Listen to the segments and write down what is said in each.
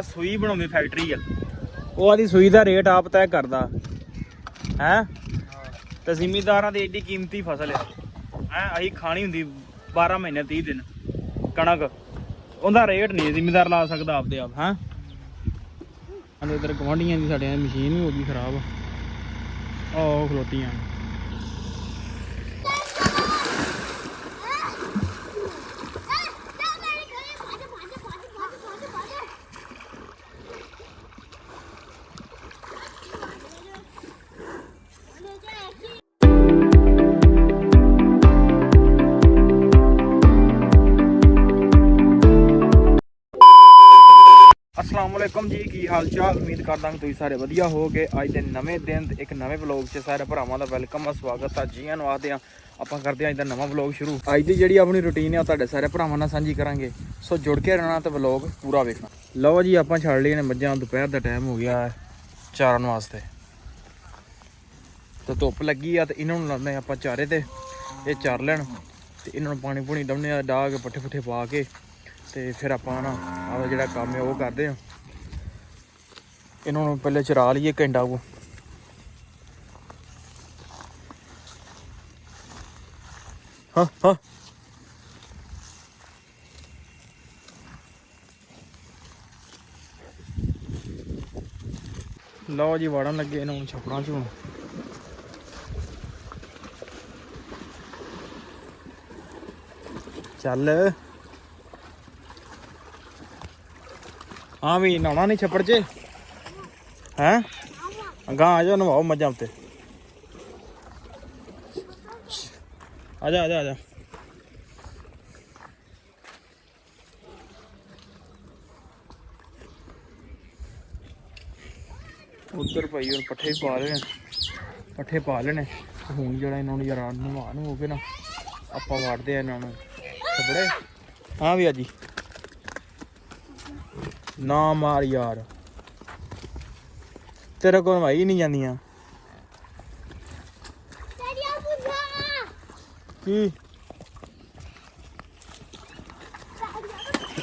ਸੂਈ ਬਣਾਉਂਦੀ ਫੈਕਟਰੀ ਆ, ਉਹ ਆਦੀ ਸੂਈ ਦਾ ਰੇਟ ਆਪ ਤੈਅ ਕਰਦਾ ਹੈ। ਤੇ ਜ਼ਿਮੀਦਾਰਾਂ ਦੀ ਏਡੀ ਕੀਮਤੀ ਫਸਲ ਆ ਹੈ, ਅਸੀਂ ਖਾਣੀ ਹੁੰਦੀ 12 ਮਹੀਨੇ 30 ਦਿਨ ਕਣਕ, ਉਹਦਾ ਰੇਟ ਨਹੀਂ ਜ਼ਿਮੀਦਾਰ ਲਾ ਸਕਦਾ ਆਪਦੇ ਆਪ ਹੈ। ਇੱਧਰ ਗੁਆਂਢੀਆਂ ਦੀ ਸਾਡੇ ਮਸ਼ੀਨ ਵੀ ਹੋ ਗਈ ਖਰਾਬ, ਆਹ ਖਲੋਤੀਆਂ। अस्सलाम वालेकुम जी, की हाल चाल। उम्मीद करदा कि तुसीं सारे वधिया होगे। अज दे नवें दिन एक नवें व्लॉग च सारे भरावां दा वेलकम आ, स्वागत आ। जी आनूं आखदे आ आपां करदे अज दा नवां व्लॉग शुरू। अज दी जिहड़ी अपनी रूटीन है तुहाडे सारे भरावां नाल सांझी करांगे, सो जुड़ के रहना ते व्लॉग पूरा वेखना। लो जी, आपां छड़ लईआं ने मੱਝਾਂ, दोपहर दा टाइम हो गया है चारन वास्ते। तो धुप्प लगी आ ते इन्हां नूं लाने आपां चारे ते ये चार लैण ते इन्हां नूं पानी पूनी डाउने आ, डाह के पट्ठे पुट्ठे पा के ते फिर आपां ना आपदा जिहड़ा काम है वो करदे आ। इन्होंने पहले चरा लीए घंटा को, हाँ हाँ लो जी, वाड़न लगे इन्होंने छपड़ा चूं। चल हाँ भी नहाना नहीं छप्पड़ च हैं, अगा आ जाओ नवाओ मझां उत्ते, आजा आजा आजा। उधर भाई और पट्ठे पा लेने, पट्ठे पा लेने। हूँ जो इन्होंने यार नवा नू के ना आप वाड़ते इन्होंने छपड़े। हाँ भी अजी ना मार यार, तेरे को नवाई नहीं जांदियां की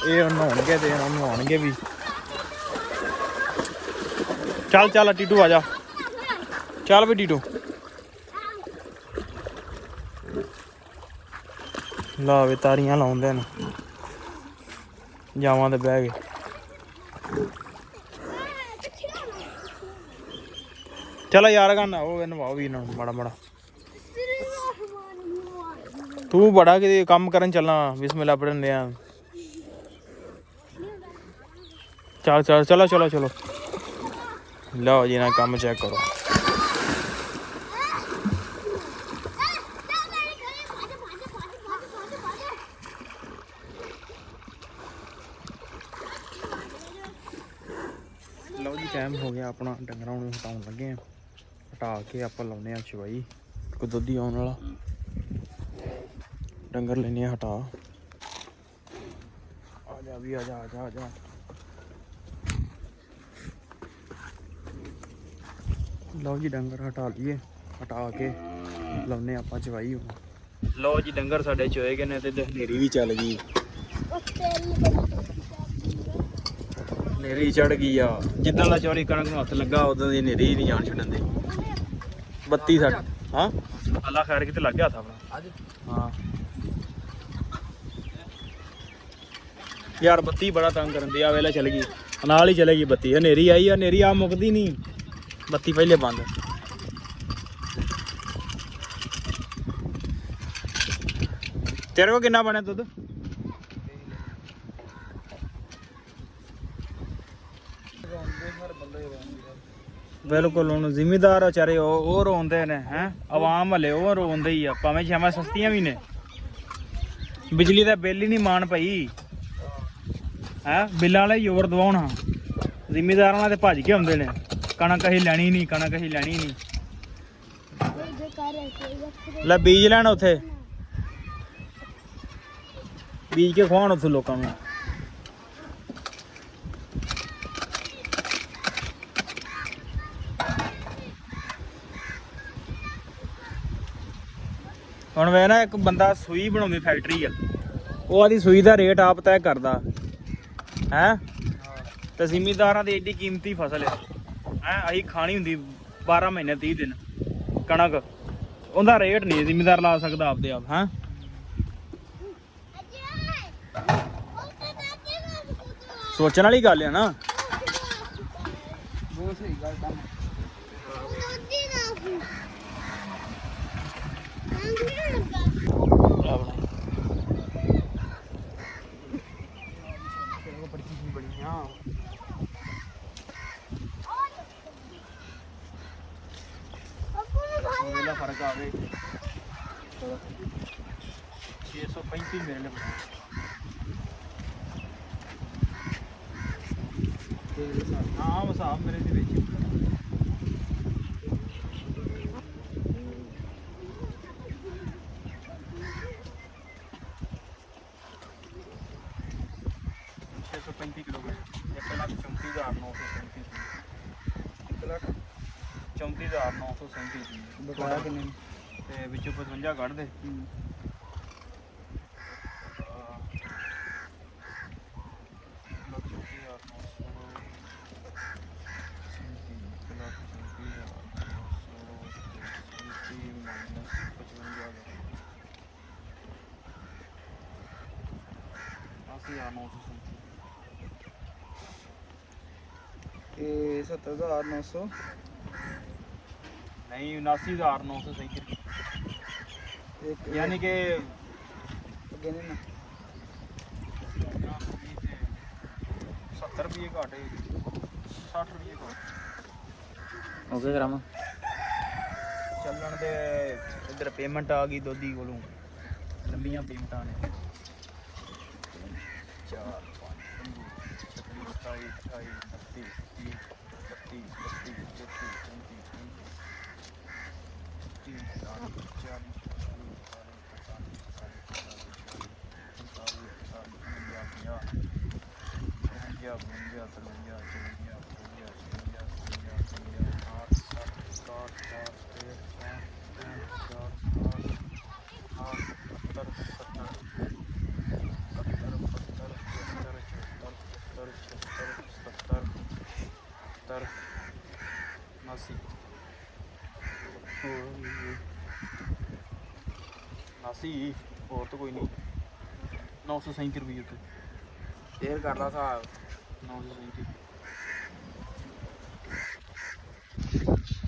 ये नहाउणगे ते नहाउणगे भी। चल चल टीटू आजा, चल भी टीटू। ला वे तारियां लाउंदे न, जावां ते बह गए। चलो यार गन वो नवाओ भी इन्होंने माड़ा माड़ा। तू बड़ा कि काम करन चलना, बिस्मिल्लाह पढ़न दिया। चल चल चलो चलो चलो, लो जी ना काम चेक करो। लो जी, टाइम हो गया अपना डंगरां नूं हटाउण लगे हैं। हटा के आपां लाउने आ चवाई, कोई दुद्ध ही आउण वाला डंगर लेने हटा। आजा भी आजा आजा आजा। लो जी, डंगर हटा लिए, हटा के लाउने आपां चवाई। लो जी, डंगर साडे चोए गए ने ते हनेरी भी चल गई, हनेरी चढ़ गई आ। जिद्दां दा चोरी कणक नूं हत्थ लगा उदों दी हनेरी नहीं जान छड्डन दी। बत्ती साडे हाँ अल्लाह खैर किते लग गया था अपना। हाँ यार, बत्ती बड़ा तंग करन दी आ, वेला चल गई नाल ही चलेगी बत्ती। हनेरी आई आ, हनेरी आ मुकदी नहीं, बत्ती पहले बंद। तेरे को कितना बने दुद्ध? बिल्कुल, हूँ जिमीदार बेचारे वो रोंदे ने हैं, आवाम हले वो रोंदे ही आ, भावें छावां सस्तियां भी ने। बिजली का बिल ही नहीं मान पई है, बिल्लां वाले जोर दवाउण। हाँ जिमीदारां ते भज के आउंदे ने, कणक असीं लैनी नहीं, कणक असीं लैनी नहीं। ले बीज लैण उत्थे, बीज के खुआउण उत्थे लोकां नूं। ਹੁਣ ਵੇ ਨਾ, ਇੱਕ ਬੰਦਾ ਸੂਈ ਬਣਾਉਂਦੀ ਫੈਕਟਰੀ ਆ, ਉਹ ਆਦੀ ਸੂਈ ਦਾ ਰੇਟ ਆਪ ਤੈਅ ਕਰਦਾ ਹੈ। ਤੇ ਜ਼ਿਮੀਂਦਾਰਾਂ ਦੀ ਏਡੀ ਕੀਮਤੀ ਫਸਲ ਆ ਹੈ। ਅਸੀਂ ਖਾਣੀ ਹੁੰਦੀ 12 ਮਹੀਨੇ 30 ਦਿਨ ਕਣਕ। ਉਹਦਾ ਰੇਟ ਨਹੀਂ ਜ਼ਿਮੀਂਦਾਰ ਲਾ ਸਕਦਾ ਆਪਦੇ ਆਪ। ਹਾਂ ਸੋਚਣ ਵਾਲੀ ਗੱਲ ਆ ਨਾ। ਬਹੁਤ ਸਹੀ ਗੱਲ ਤਾਂ फर्क आ गए 635 मेरे लिए हाँ हिसाब मेरे ਦੇ ਵਿੱਚ 635 किलोमीटर 1,34,937 1,34,937 ਬਕਾਇਆ ਕਿੰਨੇ ਤੇ ਵਿੱਚੋਂ 55 ਕੱਢ ਦੇ। ਤੇ 70,900 नहीं 79,937 ਇੱਕ यानी कि ਅੱਗੇ ਨੇ ਨਾ 70 रुपये घट 60 रुपये घट ਓਕੇ ਕਰਾਵਾਂ ਚੱਲਣ ਦੇ। ਇੱਧਰ ਪੇਮੈਂਟ ਆ ਗਈ ਦੋਦੀ ਕੋਲੋਂ। ਲੰਬੀਆਂ ਪੇਮੈਂਟਾਂ ਨੇ 4 5 27 28 29 30 32 33 नासी और तो कोई नहीं 937 रुपये उत्ते ਫੇਰ ਕਰ ਲਾ ਹਿਸਾਬ 937।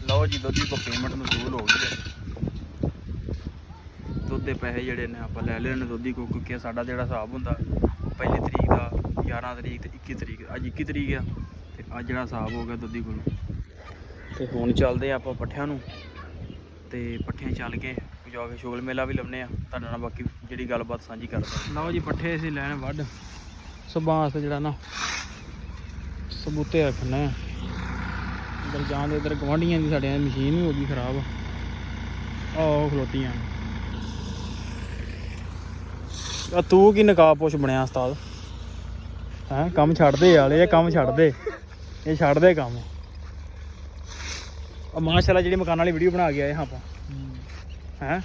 ਲਓ ਜੀ ਦੋਦੀ ਕੋ ਪੇਮੈਂਟ ਮਸੂਲ ਹੋ ਗਈ ਹੈ। ਦੁੱਧ ਦੇ ਪੈਸੇ ਜਿਹੜੇ ਨੇ ਆਪਾਂ ਲੈ ਲਏ ਨੇ ਦੋਦੀ ਕੋ, ਕਿਉਂਕਿ ਸਾਡਾ ਜਿਹੜਾ ਹਿਸਾਬ ਹੁੰਦਾ ਪਹਿਲੀ ਤਰੀਕ ਦਾ 11 ਤਰੀਕ ਤੇ 21 ਤਰੀਕ। ਅੱਜ 21 ਤਰੀਕ ਆ ਤੇ ਅੱਜ ਜਿਹੜਾ ਹਿਸਾਬ ਹੋ ਗਿਆ ਦੋਦੀ ਕੋਲ। ਤੇ ਹੁਣ ਚੱਲਦੇ ਆਪਾਂ ਪੱਠਿਆਂ ਨੂੰ ਤੇ ਪੱਠਿਆਂ ਚੱਲ ਕੇ ਜਾ ਕੇ ਸ਼ੁਗਲ ਮੇਲਾ ਵੀ ਲਾਉਂਦੇ ਆ ਤੁਹਾਡੇ ਨਾਲ, ਬਾਕੀ ਜਿਹੜੀ ਗੱਲਬਾਤ ਸਾਂਝੀ ਕਰਦੇ। ਲਓ ਜੀ ਪੱਠੇ ਅਸੀਂ ਲੈਣ ਵੱਢ ਸੁਬਾਹ ਵਾਸਤੇ ਜਿਹੜਾ ਨਾ ਸਬੂਤੇ ਰੱਖਣਾ। ਇੱਧਰ ਜਾਂਦੇ ਇੱਧਰ ਗਵਾਂਢੀਆਂ ਦੀ ਸਾਡੇ ਮਸ਼ੀਨ ਵੀ ਹੋ ਗਈ ਖਰਾਬ। ਆਹ ਖਲੋਤੀਆਂ ਆ। ਤੂੰ ਕੀ ਨਕਾਬਪੋਸ਼ ਬਣਿਆ ਉਸਤਾਦ ਹੈਂ? ਕੰਮ ਛੱਡਦੇ ਵਾਲੇ ਇਹ ਕੰਮ ਛੱਡਦੇ, ਇਹ ਛੱਡਦੇ ਕੰਮ। ਮਾਸ਼ਾਅੱਲਾ ਜਿਹੜੀ ਮਕਾਨ ਵਾਲੀ ਵੀਡੀਓ ਬਣਾ ਕੇ ਆਏ ਹਾਂ ਆਪਾਂ ਹੈਂ,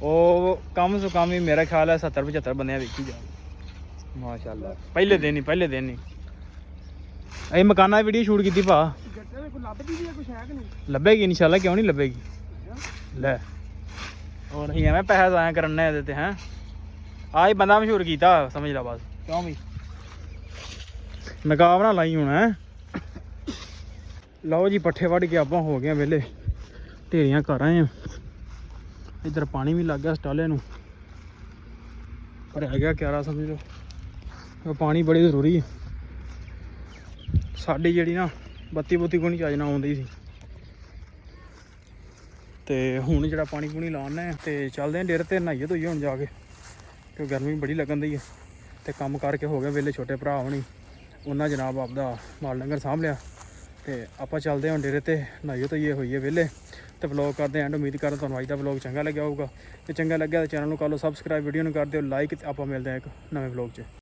ਉਹ ਕਮ ਸੇ ਕਮ ਹੀ ਮੇਰਾ ਖਿਆਲ ਹੈ 70-75 ਬੰਦਿਆਂ ਵੇਖੀ ਜਾ ਮਾਸ਼ਾਅੱਲਾ। ਪਹਿਲੇ ਦਿਨ ਹੀ ਅਸੀਂ ਮਕਾਨਾਂ ਦੀ ਵੀਡੀਓ ਸ਼ੂਟ ਕੀਤੀ ਭਾ। ਲੱਭੇਗੀ ਇਨਸ਼ਾਅੱਲਾ, ਕਿਉਂ ਨਹੀਂ ਲੱਭੇਗੀ। ਲੈ ਹੋਰ ਅਸੀਂ ਐਵੇਂ ਪੈਸਾ ਜ਼ਾਇਆ ਕਰਨੇ ਇਹਦੇ ਤੇ ਹੈਂ। ਆਹ ਹੀ ਬੰਦਾ ਮਸ਼ਹੂਰ ਕੀਤਾ ਸਮਝ ਲਾ ਬਸ। ਕਿਉਂ ਵੀ ਨਕਾਬ ਨਾ ਲਾਈ ਹੁਣ ਹੈ। ਲਓ ਜੀ ਪੱਠੇ ਵੱਢ ਕੇ ਆਪਾਂ ਹੋ ਗਏ ਵਿਹਲੇ, ਢੇਰੀਆਂ ਕਰ ਆਏ ਆ। ਇੱਧਰ ਪਾਣੀ ਵੀ ਲੱਗ ਗਿਆ ਸਟਾਲੇ ਨੂੰ, ਪਰ ਰਹਿ ਗਿਆ ਕਿਆਰਾ ਸਮਝ ਲਓ। ਪਾਣੀ ਬੜੀ ਜ਼ਰੂਰੀ ਹੈ। ਸਾਡੀ ਜਿਹੜੀ ਨਾ ਬੱਤੀ ਕੋਈ ਨਹੀਂ ਚੱਜ ਨਾਲ ਆਉਂਦੀ ਸੀ, ਤੇ ਹੁਣ ਜਿਹੜਾ ਪਾਣੀ ਪੂਣੀ ਲਾਉਣਾ ਤੇ ਚੱਲਦੇ ਆ ਡੇਰੇ ਤੇ। ਨਹਾਈਏ ਧੋਈਏ ਹੁਣ ਜਾ ਕੇ, ਕਿਉਂਕਿ ਗਰਮੀ ਬੜੀ ਲੱਗਣ ਦੀ ਹੈ। ਤੇ ਕੰਮ ਕਰਕੇ ਹੋ ਗਿਆ ਵਿਹਲੇ। ਛੋਟੇ ਭਰਾ ਹੋਣੀ ਉਹਨਾਂ ਜਨਾਬ ਆਪਦਾ ਮਾਲ ਡੰਗਰ ਸਾਂਭ ਲਿਆ ਤੇ ਆਪਾਂ ਚੱਲਦੇ ਹਾਂ ਡੇਰੇ ਤੇ। ਨਹਾਈਏ ਧੋਈਏ ਹੋਈਏ ਵਿਹਲੇ ਤੇ ਵਲੌਗ ਕਰਦੇ ਐਂਡ। ਉਮੀਦ ਕਰਦਾ ਤੁਹਾਨੂੰ ਅੱਜ ਦਾ ਵਲੌਗ ਚੰਗਾ ਲੱਗਿਆ ਹੋਊਗਾ। ਜੇ ਚੰਗਾ ਲੱਗਿਆ ਤਾਂ ਚੈਨਲ ਨੂੰ ਕਰ ਲਓ ਸਬਸਕ੍ਰਾਈਬ, ਵੀਡੀਓ ਨੂੰ ਕਰ ਦਿਓ ਲਾਈਕ ਤੇ ਆਪਾਂ ਮਿਲਦੇ ਹਾਂ ਇੱਕ ਨਵੇਂ ਵਲੌਗ 'ਚ।